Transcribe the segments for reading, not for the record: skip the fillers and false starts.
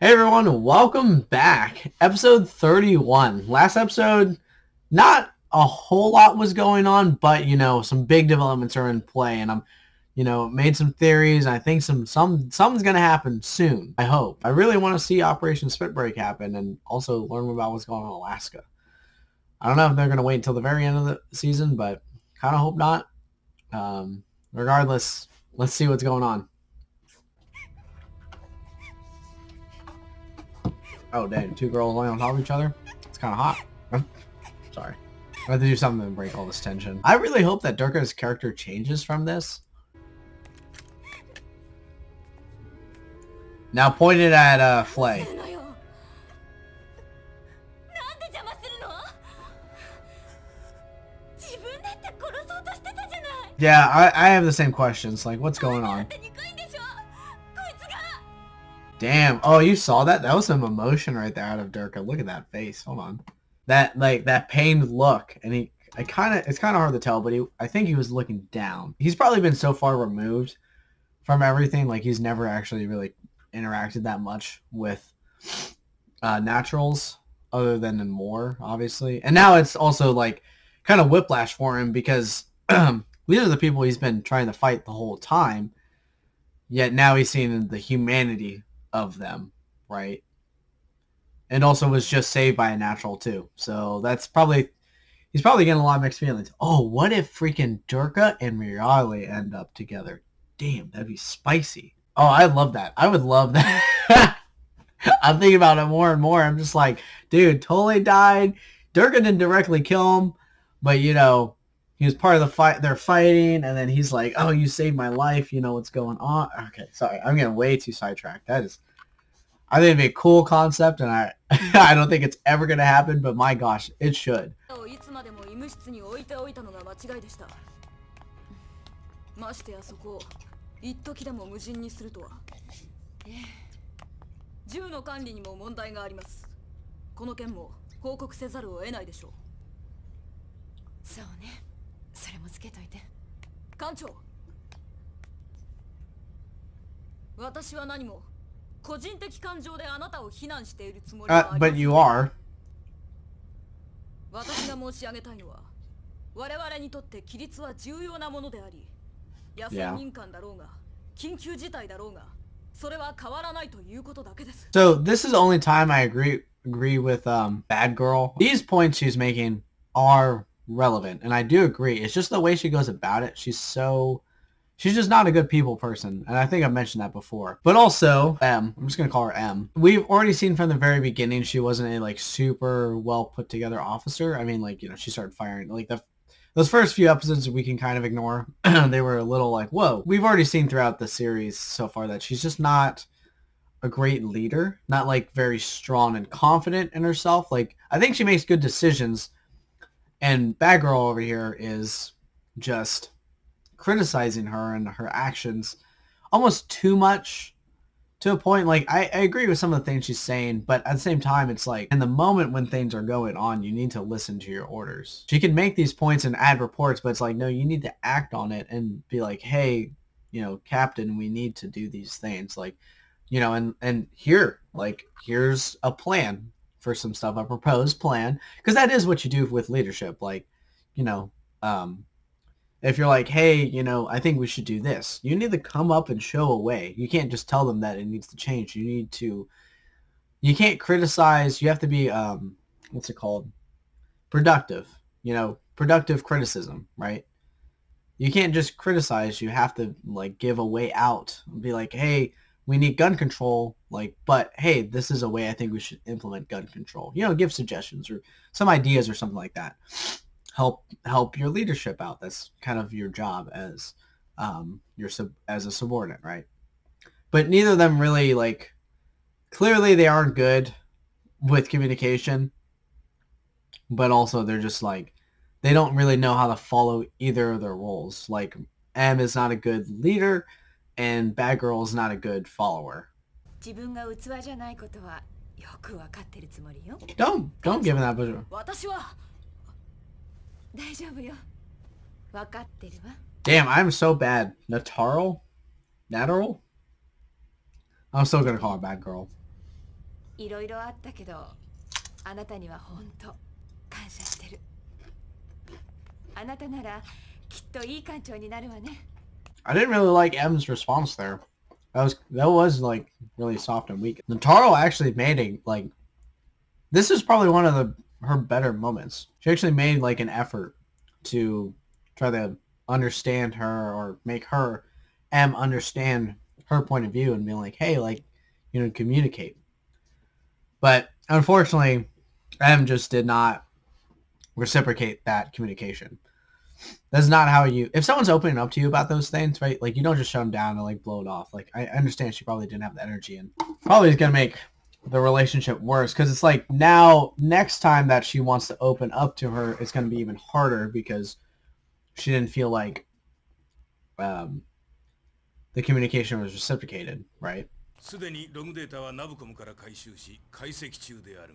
Hey everyone, welcome back. Episode 31. Last episode, not a whole lot was going on, but some big developments are in play, and I'm, made some theories. And I think something's gonna happen soon. I hope. I really want to see Operation Spitbreak happen, and also learn about what's going on in Alaska. I don't know if they're gonna wait until the very end of the season, but kind of hope not. Regardless, let's see what's going on. Oh, dang. Two girls laying on top of each other? It's kind of hot. Sorry. I have to do something to break all this tension. I really hope that Durka's character changes from this. Now pointed at Flay. Yeah, I have the same questions. Like, what's going on? Damn. Oh, you saw that? That was some emotion right there out of Durka. Look at that face. Hold on. That pained look. And it's kind of hard to tell, but I think he was looking down. He's probably been so far removed from everything. Like, he's never actually really interacted that much with naturals other than in More, obviously. And now it's also like kind of whiplash for him because these are the people he's been trying to fight the whole time. Yet now he's seeing the humanity of them, right? And also was just saved by a natural too. So he's probably getting a lot of mixed feelings. Oh, what if freaking Durka and Mirali end up together? Damn, that'd be spicy. Oh, I love that. I would love that. I'm thinking about it more and more. I'm just like, dude, totally died. Durka didn't directly kill him, but he was part of the fight. They're fighting, and then he's like, "Oh, you saved my life. You know what's going on." Okay, sorry, I'm getting way too sidetracked. I think it'd be a cool concept, and I I don't think it's ever gonna happen, but my gosh, it should. But you are. Yeah. So this is the only time I agree with Bad Girl. These points she's making are relevant, and I do agree. It's just the way she goes about it. She's just not a good people person, and I think I've mentioned that before. But also, I'm just gonna call her M. We've already seen from the very beginning she wasn't a super well put together officer. I mean, she started firing those first few episodes we can kind of ignore. They were a little like, whoa. We've already seen throughout the series so far that she's just not a great leader, not very strong and confident in herself. I think she makes good decisions, and Bad Girl over here is just criticizing her and her actions almost too much, to a point. I agree with some of the things she's saying, but at the same time, it's in the moment when things are going on, you need to listen to your orders. She can make these points and add reports, but it's no, you need to act on it and be like, hey, Captain, we need to do these things. And here, here's a plan for some stuff, a proposed plan, because that is what you do with leadership. If you're like, hey, I think we should do this, you need to come up and show a way. You can't just tell them that it needs to change. You can't criticize. You have to be, what's it called? Productive, productive criticism, right? You can't just criticize. You have to give a way out and be like, hey, we need gun control, but hey, this is a way I think we should implement gun control. Give suggestions or some ideas or something like that. Help your leadership out. That's kind of your job as as a subordinate, right? But neither of them really clearly they aren't good with communication, but also they're just they don't really know how to follow either of their roles. M is not a good leader, and Bad Girl is not a good follower. Don't give him that pleasure. Damn, I'm so bad. Natural? I'm still gonna call her Bad Girl. いろいろあったけど、あなたには本当感謝してる。あなたならきっといい艦長になるわね。I didn't really like M's response there. That was like really soft and weak. Notaro actually made a like this is probably one of her better moments. She actually made like an effort to try to understand her or make her M understand her point of view and be like, hey, like, you know, communicate. But unfortunately, M just did not reciprocate that communication. That's not how you... If someone's opening up to you about those things, right, like, you don't just shut them down and, like, blow it off. Like, I understand she probably didn't have the energy, and probably is going to make the relationship worse, because it's like, now, next time that she wants to open up to her, it's going to be even harder, because she didn't feel like the communication was reciprocated, right? すでにログデータはナブコムから回収し解析中である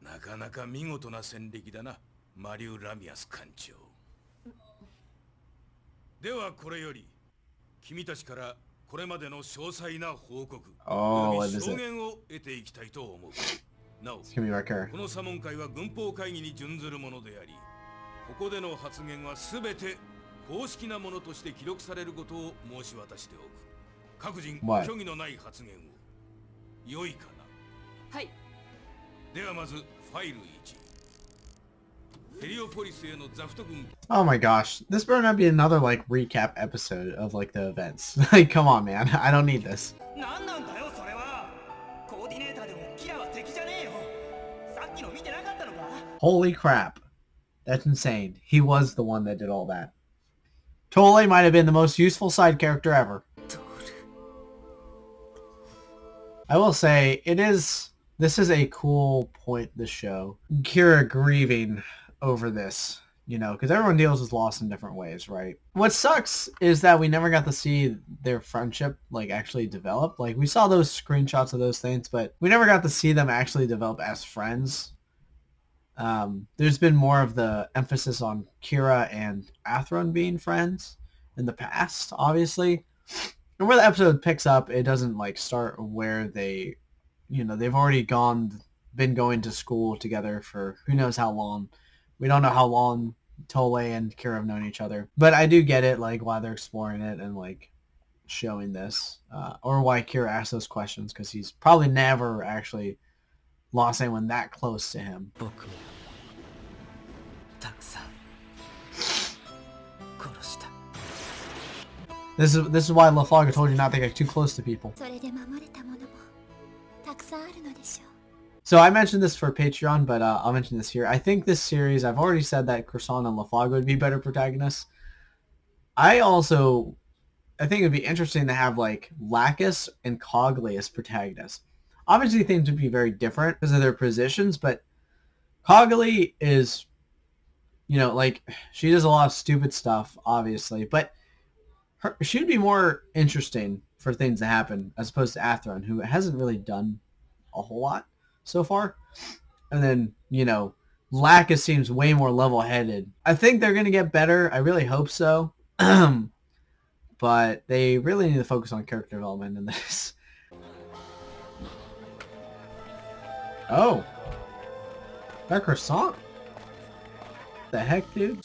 が、なかなか見事な戦歴だな、マリュー・ラミアス艦長。ではこれより君たちからこれまでの詳細な報告、証言を得ていきたいと思う。なお、この査問会は軍法会議に準ずるものであり、ここでの発言はすべて公式なものとして記録されることを申し渡しておく。各人虚偽のない発言を。良いかな。はい。ではまずファイル1。Oh my gosh, this better not be another like recap episode of like the events. Like, come on, man, I don't need this. Holy crap, that's insane. He was the one that did all that. Totally might have been the most useful side character ever. I will say, this is a cool point, this show. Kira grieving over this, you know, because everyone deals with loss in different ways, right? What sucks is that we never got to see their friendship, like, actually develop. Like, we saw those screenshots of those things, but we never got to see them actually develop as friends. There's been more of the emphasis on Kira and Atheron being friends in the past, obviously. And where the episode picks up, it doesn't, like, start where they, you know, they've already been going to school together for who knows how long. We don't know how long Tole and Kira have known each other. But I do get it, like, why they're exploring it and, like, showing this. Or why Kira asks those questions, because he's probably never actually lost anyone that close to him. This is why LaFlaga told you not to get too close to people. So I mentioned this for Patreon, but I'll mention this here. I think this series, I've already said that Croissant and LaFlaga would be better protagonists. I think it would be interesting to have, like, Lacus and Cogley as protagonists. Obviously, things would be very different because of their positions, but Cogley is, you know, like, she does a lot of stupid stuff, obviously, but she would be more interesting for things to happen as opposed to Atheron, who hasn't really done a whole lot so far. And then, you know, Lacus seems way more level-headed. I think they're going to get better. I really hope so. But they really need to focus on character development in this. Oh. That Croissant? The heck, dude?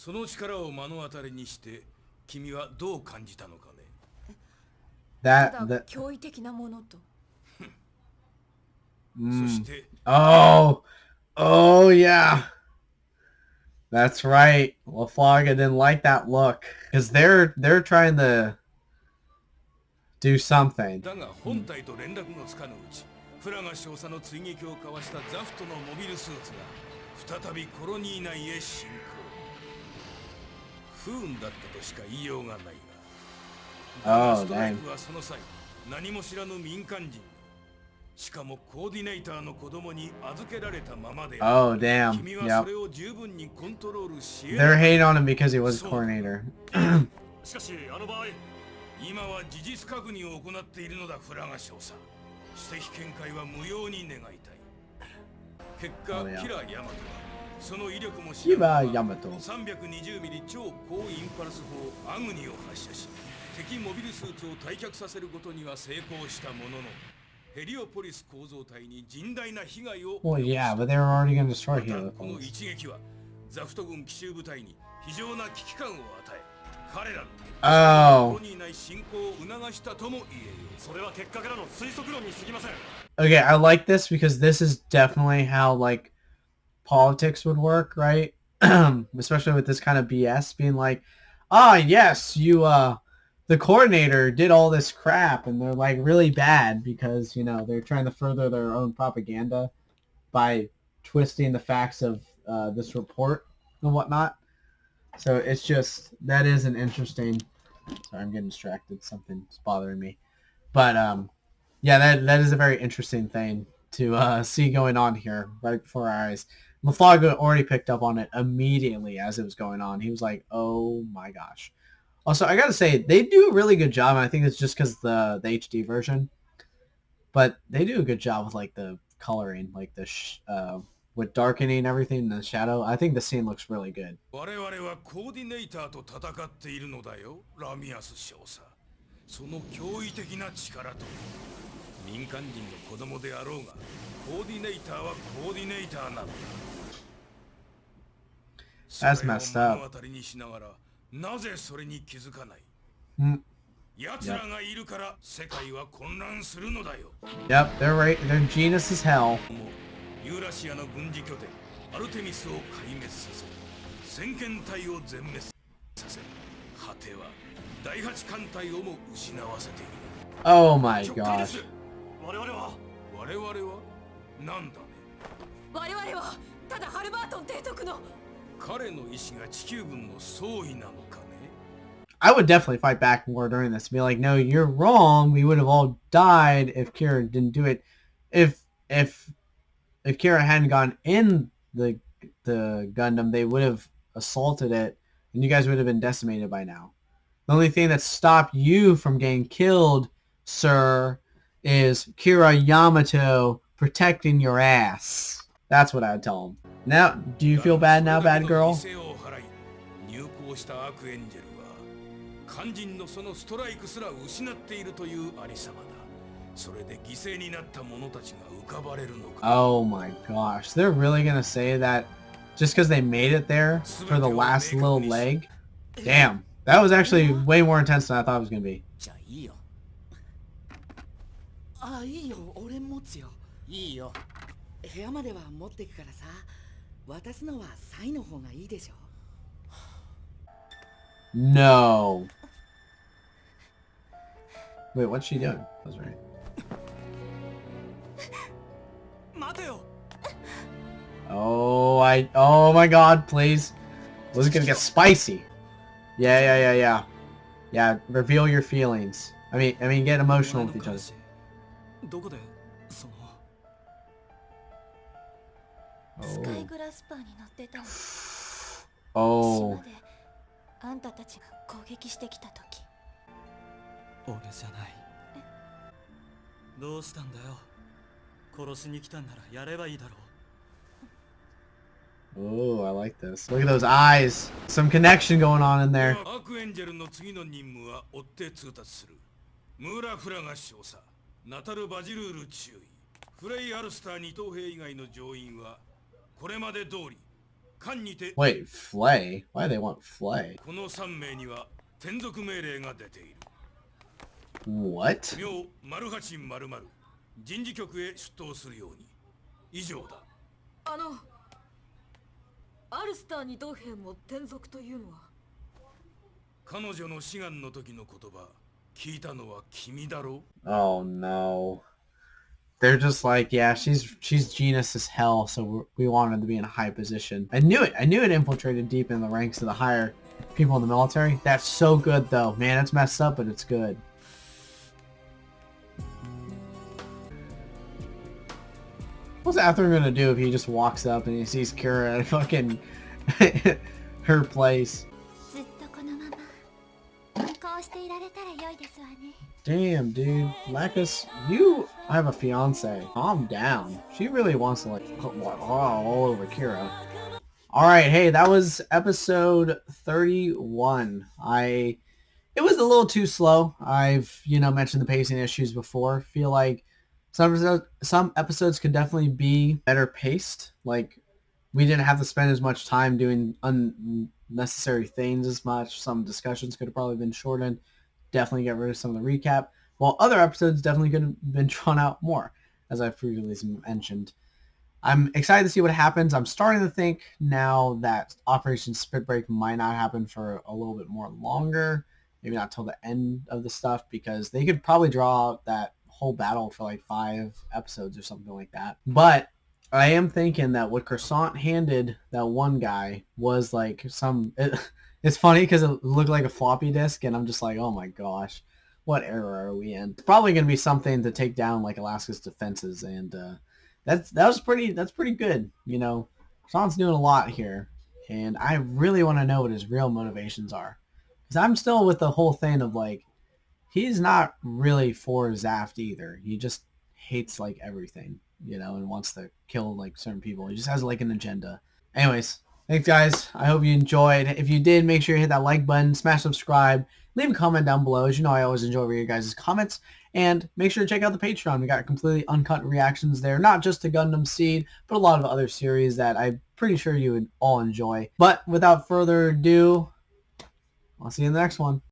Oh yeah, that's right. LaFlaga didn't like that look because they're trying to do something. Oh dang. Oh damn. Yep. They're hating on him because he was a coordinator. Oh, yeah. Kiba Yamato. 敵モビルスーツを退却させることには成功したものの、Well, yeah, but they were already going to destroy Heliopolis. Oh. Okay, I like this because this is definitely how, like, politics would work, right? Especially with this kind of BS being like, yes, the coordinator did all this crap and they're like really bad because, they're trying to further their own propaganda by twisting the facts of this report and whatnot. So it's just, that is an interesting, sorry, I'm getting distracted. Something's bothering me. But, yeah, that is a very interesting thing to see going on here right before our eyes. Maflago already picked up on it immediately as it was going on. He was like, oh my gosh. Also, I gotta say, they do a really good job, and I think it's just because the HD version. But they do a good job with, like, the coloring, like, with darkening and everything in the shadow. I think the scene looks really good. That's messed up. Yep, they're right. They're genius as hell. Oh my gosh. I would definitely fight back more during this. Be like, no, you're wrong. We would have all died if Kira didn't do it. If Kira hadn't gone in the Gundam, they would have assaulted it, and you guys would have been decimated by now. The only thing that stopped you from getting killed, sir, is Kira Yamato protecting your ass. That's what I'd tell him. Now, do you feel bad now, bad girl? Oh my gosh. They're really going to say that just because they made it there for the last little leg? Damn. That was actually way more intense than I thought it was going to be. No. Wait, what's she doing? That's right. Oh my god, please. Was it gonna get spicy? Yeah. Yeah, reveal your feelings. I mean, get emotional with each other. Oh. Oh, I like this. Look at those eyes. Some connection going on in there. Wait, Flay? Why do they want Flay? What? Oh no. They're just like, yeah, she's genius as hell, so we want her to be in a high position. I knew it infiltrated deep in the ranks of the higher people in the military. That's so good though. Man, it's messed up, but it's good. What's Atherin gonna do if he just walks up and he sees Kira at fucking her place? Damn, dude. Lacus, you have a fiance. Calm down. She really wants to, like, all over Kira. Alright, hey, that was episode 31. It was a little too slow. I've, mentioned the pacing issues before. Feel like Some episodes could definitely be better paced. Like, we didn't have to spend as much time doing unnecessary things as much. Some discussions could have probably been shortened. Definitely get rid of some of the recap. While other episodes definitely could have been drawn out more, as I've previously mentioned. I'm excited to see what happens. I'm starting to think now that Operation Spit Break might not happen for a little bit more longer. Maybe not till the end of the stuff, because they could probably draw out that whole battle for like 5 episodes or something like that. But I am thinking that what Croissant handed that one guy was like it's funny because it looked like a floppy disk, and I'm just like, oh my gosh, what era are we in? It's probably going to be something to take down like Alaska's defenses, and that's pretty good. You know, Sean's doing a lot here, and I really want to know what his real motivations are, because I'm still with the whole thing of like, he's not really for Zaft either. He just hates like everything, you know, and wants to kill like certain people. He just has like an agenda. Anyways, thanks guys. I hope you enjoyed. If you did, make sure you hit that like button, smash subscribe, leave a comment down below. As you know, I always enjoy reading your guys' comments. And make sure to check out the Patreon. We got completely uncut reactions there, not just to Gundam Seed, but a lot of other series that I'm pretty sure you would all enjoy. But without further ado, I'll see you in the next one.